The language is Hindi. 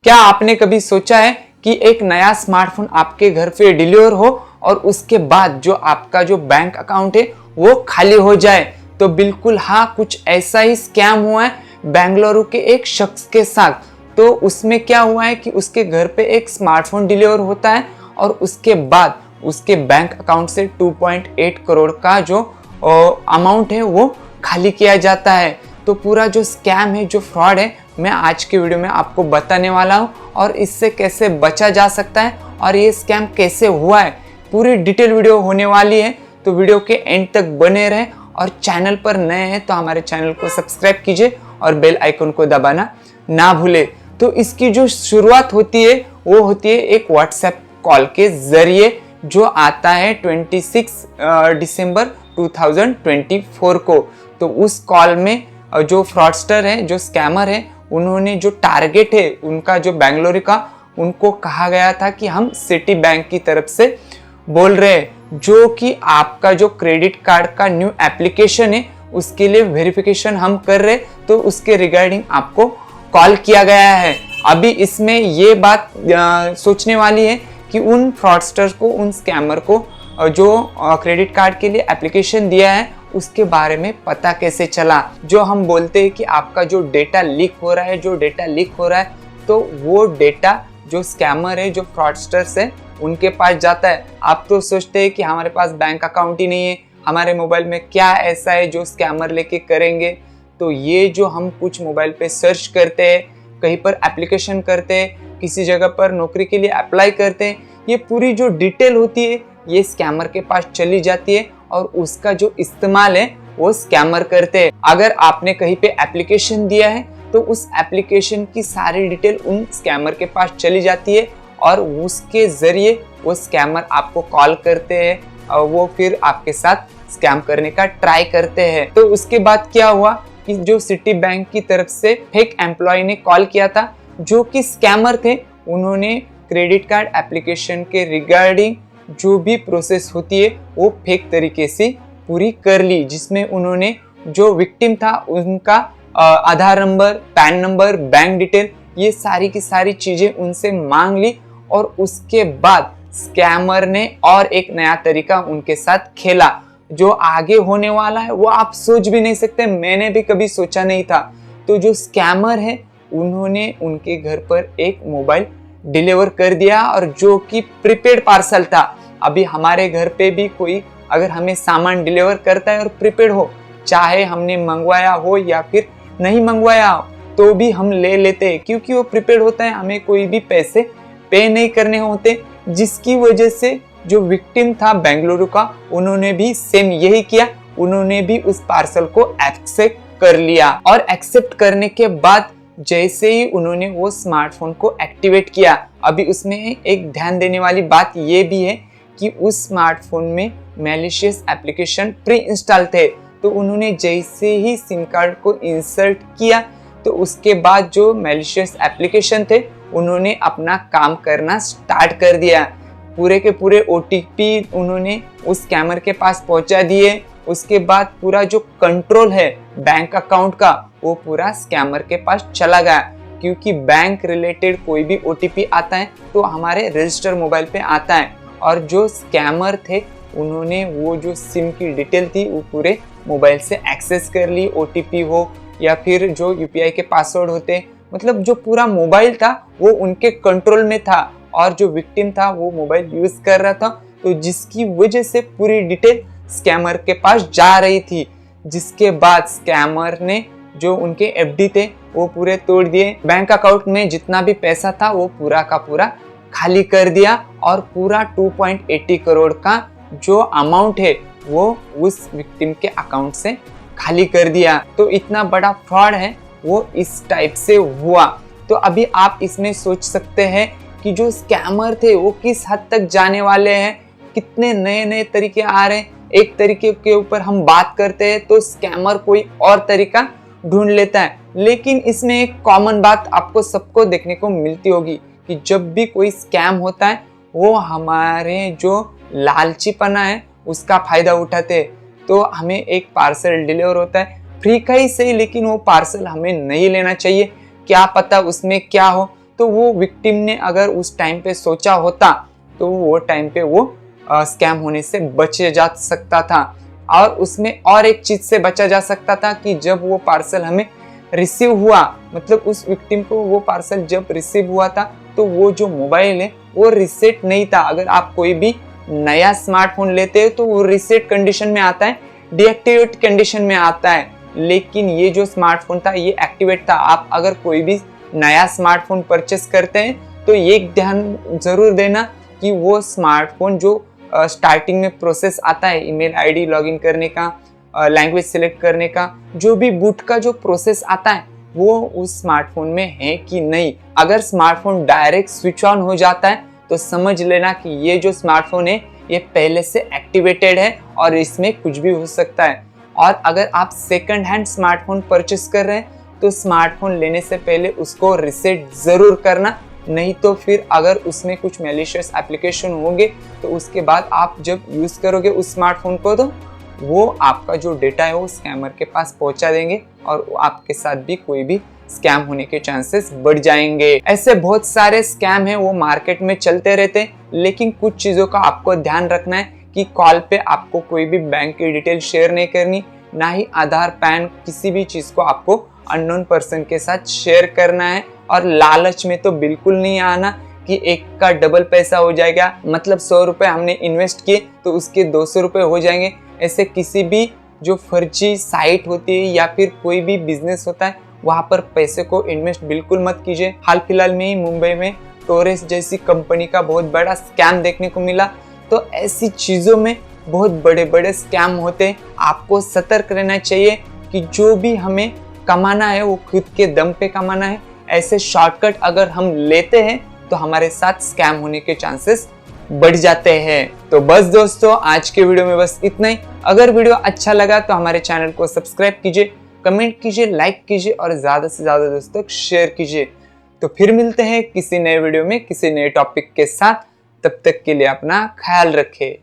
क्या आपने कभी सोचा है कि एक नया स्मार्टफोन आपके घर पे डिलीवर हो और उसके बाद जो आपका जो बैंक अकाउंट है वो खाली हो जाए? तो बिल्कुल हाँ, कुछ ऐसा ही स्कैम हुआ है बेंगलुरु के एक शख्स के साथ। तो उसमें क्या हुआ है कि उसके घर पे एक स्मार्टफोन डिलीवर होता है और उसके बाद उसके बैंक अकाउंट से 2.8 करोड़ का जो अमाउंट है वो खाली किया जाता है। तो पूरा जो स्कैम है, जो फ्रॉड है, मैं आज की वीडियो में आपको बताने वाला हूँ और इससे कैसे बचा जा सकता है और ये स्कैम कैसे हुआ है, पूरी डिटेल वीडियो होने वाली है। तो वीडियो के एंड तक बने रहें और चैनल पर नए हैं तो हमारे चैनल को सब्सक्राइब कीजिए और बेल आइकन को दबाना ना भूले। तो इसकी जो शुरुआत होती है वो होती है एक व्हाट्सएप कॉल के जरिए जो आता है 26 दिसंबर 2024 को। तो उस कॉल में जो फ्रॉडस्टर है, जो स्कैमर है, उन्होंने जो टारगेट है उनका जो बेंगलुरु का, उनको कहा गया था कि हम सिटी बैंक की तरफ से बोल रहे हैं जो कि आपका जो क्रेडिट कार्ड का न्यू एप्लीकेशन है उसके लिए वेरिफिकेशन हम कर रहे, तो उसके रिगार्डिंग आपको कॉल किया गया है। अभी इसमें ये बात सोचने वाली है कि उन फ्रॉडस्टर्स को, उन स्कैमर को जो क्रेडिट कार्ड के लिए एप्लीकेशन दिया है उसके बारे में पता कैसे चला। जो हम बोलते हैं कि आपका जो डेटा लीक हो रहा है, जो डेटा लीक हो रहा है, तो वो डेटा जो स्कैमर है, जो फ्रॉडस्टर्स है, उनके पास जाता है। आप तो सोचते हैं कि हमारे पास बैंक अकाउंट ही नहीं है, हमारे मोबाइल में क्या ऐसा है जो स्कैमर लेके करेंगे। तो ये जो हम कुछ मोबाइल पे सर्च करते हैं, कहीं पर एप्लीकेशन करते हैं, किसी जगह पर नौकरी के लिए अप्लाई करते हैं, ये पूरी जो डिटेल होती है ये स्कैमर के पास चली जाती है और उसका जो इस्तेमाल है वो स्कैमर करते हैं। अगर आपने कहीं पे एप्लीकेशन दिया है तो उस एप्लीकेशन की सारी डिटेल उन स्कैमर के पास चली जाती है और उसके जरिए वो स्कैमर आपको कॉल करते हैं और वो फिर आपके साथ स्कैम करने का ट्राई करते हैं। तो उसके बाद क्या हुआ कि जो सिटी बैंक की तरफ से फेक एम्प्लॉय ने कॉल किया था जो कि स्कैमर थे। उन्होंने क्रेडिट कार्ड एप्लीकेशन के रिगार्डिंग जो भी प्रोसेस होती है वो फेक तरीके से पूरी कर ली, जिसमें उन्होंने जो विक्टिम था उनका Aadhaar number, PAN number, bank detail, ये सारी की सारी चीजें उनसे मांग ली और उसके बाद स्कैमर ने और एक नया तरीका उनके साथ खेला। जो आगे होने वाला है वो आप सोच भी नहीं सकते, मैंने भी कभी सोचा नहीं था। तो जो स्कैमर है उन्होंने उनके घर पर एक मोबाइल डिलीवर कर दिया और जो कि प्रीपेड पार्सल था। अभी हमारे घर पे भी कोई अगर हमें सामान डिलीवर करता है और प्रीपेड हो, चाहे हमने मंगवाया हो या फिर नहीं मंगवाया हो, तो भी हम ले लेते हैं क्योंकि वो प्रीपेड होता है, हमें कोई भी पैसे पे नहीं करने होते। जिसकी वजह से जो विक्टिम था बेंगलुरु का, उन्होंने भी सेम यही किया, उन्होंने भी उस पार्सल को एक्सेप्ट कर लिया और एक्सेप्ट करने के बाद जैसे ही उन्होंने वो स्मार्टफोन को एक्टिवेट किया, अभी उसमें एक ध्यान देने वाली बात ये भी है कि उस स्मार्टफोन में मैलिशियस एप्लीकेशन प्री इंस्टॉल थे। तो उन्होंने जैसे ही सिम कार्ड को इंसर्ट किया तो उसके बाद जो मैलिशियस एप्लीकेशन थे उन्होंने अपना काम करना स्टार्ट कर दिया। पूरे के पूरे OTP उन्होंने उस स्कैमर के पास पहुंचा दिए। उसके बाद पूरा जो कंट्रोल है बैंक अकाउंट का वो पूरा स्कैमर के पास चला गया, क्योंकि बैंक रिलेटेड कोई भी OTP आता है तो हमारे रजिस्टर मोबाइल पे आता है और जो स्कैमर थे उन्होंने वो जो सिम की डिटेल थी वो पूरे मोबाइल से एक्सेस कर ली। OTP हो या फिर जो UPI के पासवर्ड होते, मतलब जो पूरा मोबाइल था वो उनके कंट्रोल में था और जो विक्टिम था वो मोबाइल यूज कर रहा था। तो जिसकी वजह से पूरी डिटेल स्कैमर के पास जा रही थी, जिसके बाद स्कैमर ने जो उनके FD थे वो पूरे तोड़ दिए। बैंक अकाउंट में जितना भी पैसा था वो पूरा का पूरा खाली कर दिया और पूरा 2.80 करोड़ का जो अमाउंट है वो उस विक्टिम के अकाउंट से खाली कर दिया। तो इतना बड़ा फ्रॉड है वो इस टाइप से हुआ। तो अभी आप इसमें सोच सकते हैं कि जो स्कैमर थे वो किस हद तक जाने वाले हैं, कितने नए नए तरीके आ रहे हैं। एक तरीके के ऊपर हम बात करते हैं तो स्कैमर कोई और तरीका ढूंढ लेता है। लेकिन इसमें एक कॉमन बात आपको सबको देखने को मिलती होगी कि जब भी कोई स्कैम होता है वो हमारे जो लालचीपना है उसका फायदा उठाते हैं। तो हमें एक पार्सल डिलीवर होता है फ्री का ही सही, लेकिन वो पार्सल हमें नहीं लेना चाहिए, क्या पता उसमें क्या हो। तो वो विक्टिम ने अगर उस टाइम पे सोचा होता तो वो टाइम पे वो स्कैम होने से बचे जा सकता था। और उसमें और एक चीज से बचा जा सकता था कि जब वो पार्सल हमें रिसीव हुआ, मतलब उस विक्टिम को वो पार्सल जब रिसीव हुआ था तो वो जो मोबाइल है वो रीसेट नहीं था। अगर आप कोई भी नया स्मार्टफोन लेते हो तो वो रीसेट कंडीशन में आता है, डीएक्टिवेट कंडीशन में आता है, लेकिन ये जो स्मार्टफोन था ये एक्टिवेट था। आप अगर कोई भी नया स्मार्टफोन परचेस करते हैं तो ये ध्यान जरूर देना कि वो स्मार्टफोन जो स्टार्टिंग में प्रोसेस आता है ईमेल आईडी लॉगिन करने का, लैंग्वेज सिलेक्ट करने का, जो भी बूट का जो प्रोसेस आता है वो उस स्मार्टफोन में है कि नहीं। अगर स्मार्टफोन डायरेक्ट स्विच ऑन हो जाता है तो समझ लेना कि ये जो स्मार्टफोन है ये पहले से एक्टिवेटेड है और इसमें कुछ भी हो सकता है। और अगर आप सेकंड हैंड स्मार्टफोन परचेस कर रहे हैं तो स्मार्टफोन लेने से पहले उसको रीसेट जरूर करना, नहीं तो फिर अगर उसमें कुछ मैलिशियस एप्लीकेशन होंगे तो उसके बाद आप जब यूज़ करोगे उस स्मार्टफोन को तो वो आपका जो डेटा है वो स्कैमर के पास पहुंचा देंगे और आपके साथ भी कोई भी स्कैम होने के चांसेस बढ़ जाएंगे। ऐसे बहुत सारे स्कैम हैं वो मार्केट में चलते रहते हैं, लेकिन कुछ चीज़ों का आपको ध्यान रखना है कि कॉल पे आपको कोई भी बैंक की डिटेल शेयर नहीं करनी, ना ही आधार पैन किसी भी चीज़ को आपको अननोन पर्सन के साथ शेयर करना है। और लालच में तो बिल्कुल नहीं आना कि एक का डबल पैसा हो जाएगा, मतलब 100 रुपये हमने इन्वेस्ट किए तो उसके 200 रुपये हो जाएंगे। ऐसे किसी भी जो फर्जी साइट होती है या फिर कोई भी बिजनेस होता है वहाँ पर पैसे को इन्वेस्ट बिल्कुल मत कीजिए। हाल फिलहाल में ही मुंबई में टोरेस जैसी कंपनी का बहुत बड़ा स्कैम देखने को मिला। तो ऐसी चीज़ों में बहुत बड़े बड़े स्कैम होते हैं, आपको सतर्क रहना चाहिए कि जो भी हमें कमाना है वो खुद के दम पे कमाना है। ऐसे शॉर्टकट अगर हम लेते हैं तो हमारे साथ स्कैम होने के चांसेस बढ़ जाते हैं। तो बस दोस्तों आज के वीडियो में बस इतना ही। अगर वीडियो अच्छा लगा तो हमारे चैनल को सब्सक्राइब कीजिए, कमेंट कीजिए, लाइक कीजिए और ज़्यादा से ज़्यादा दोस्तों तक शेयर कीजिए। तो फिर मिलते हैं किसी नए वीडियो में किसी नए टॉपिक के साथ। तब तक के लिए अपना ख्याल रखें।